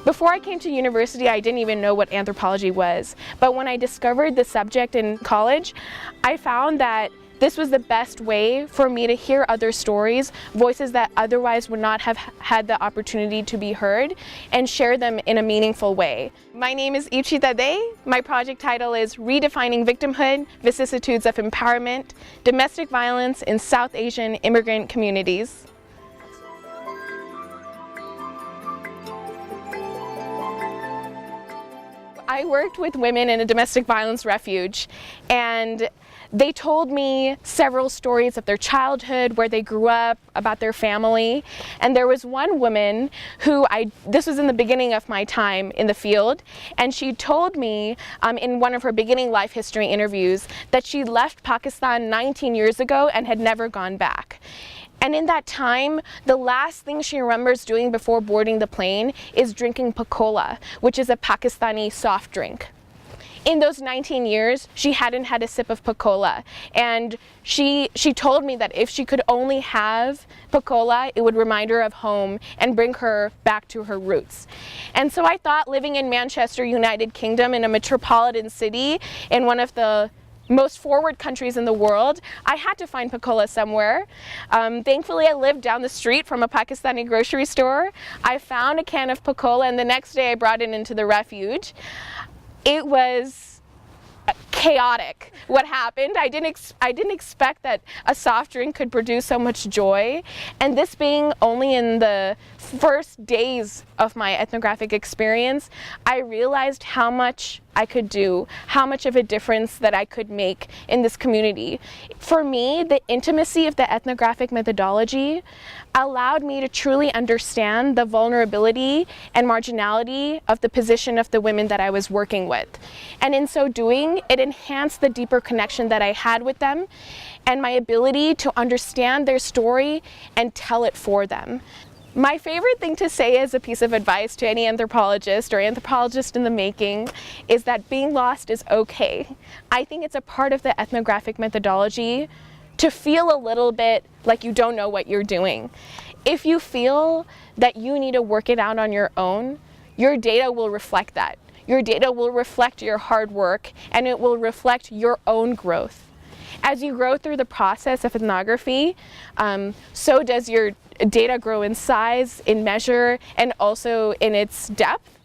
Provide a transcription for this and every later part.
Before I came to university, I didn't even know what anthropology was. But when I discovered the subject in college, I found that this was the best way for me to hear other stories, voices that otherwise would not have had the opportunity to be heard, and share them in a meaningful way. My name is Ipsita. My project title is Redefining Victimhood, Vicissitudes of Empowerment, Domestic Violence in South Asian Immigrant Communities. I worked with women in a domestic violence refuge, and they told me several stories of their childhood, where they grew up, about their family. And there was one woman who this was in the beginning of my time in the field, and she told me in one of her beginning life history interviews that she left Pakistan 19 years ago and had never gone back. And in that time, the last thing she remembers doing before boarding the plane is drinking Piccola, which is a Pakistani soft drink. In those 19 years, she hadn't had a sip of Piccola, and she told me that if she could only have Piccola, it would remind her of home and bring her back to her roots. And so I thought, living in Manchester, United Kingdom, in a metropolitan city, in one of the most forward countries in the world, I had to find Piccola somewhere. Thankfully, I lived down the street from a Pakistani grocery store. I found a can of Piccola, and the next day I brought it into the refuge. It was chaotic what happened. I didn't expect that a soft drink could produce so much joy, and this being only in the first days of my ethnographic experience, I realized how much I could do, how much of a difference that I could make in this community. For me, the intimacy of the ethnographic methodology allowed me to truly understand the vulnerability and marginality of the position of the women that I was working with. And in so doing, it enhanced the deeper connection that I had with them and my ability to understand their story and tell it for them. My favorite thing to say as a piece of advice to any anthropologist or anthropologist in the making is that being lost is okay. I think it's a part of the ethnographic methodology to feel a little bit like you don't know what you're doing. If you feel that you need to work it out on your own, your data will reflect that. Your data will reflect your hard work, and it will reflect your own growth. As you grow through the process of ethnography, so does your data grow in size, in measure, and also in its depth.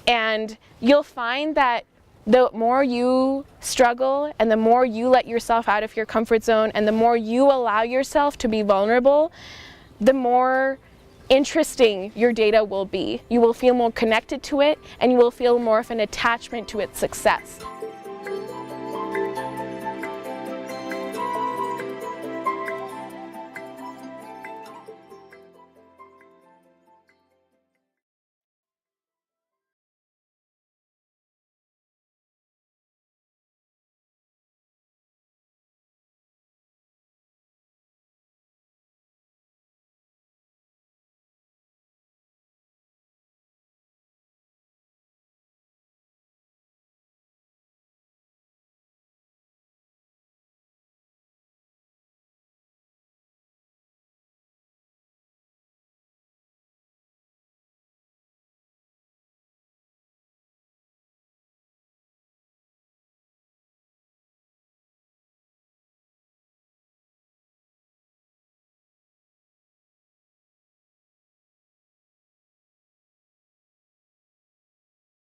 And you'll find that the more you struggle and the more you let yourself out of your comfort zone and the more you allow yourself to be vulnerable, the more interesting your data will be. You will feel more connected to it, and you will feel more of an attachment to its success.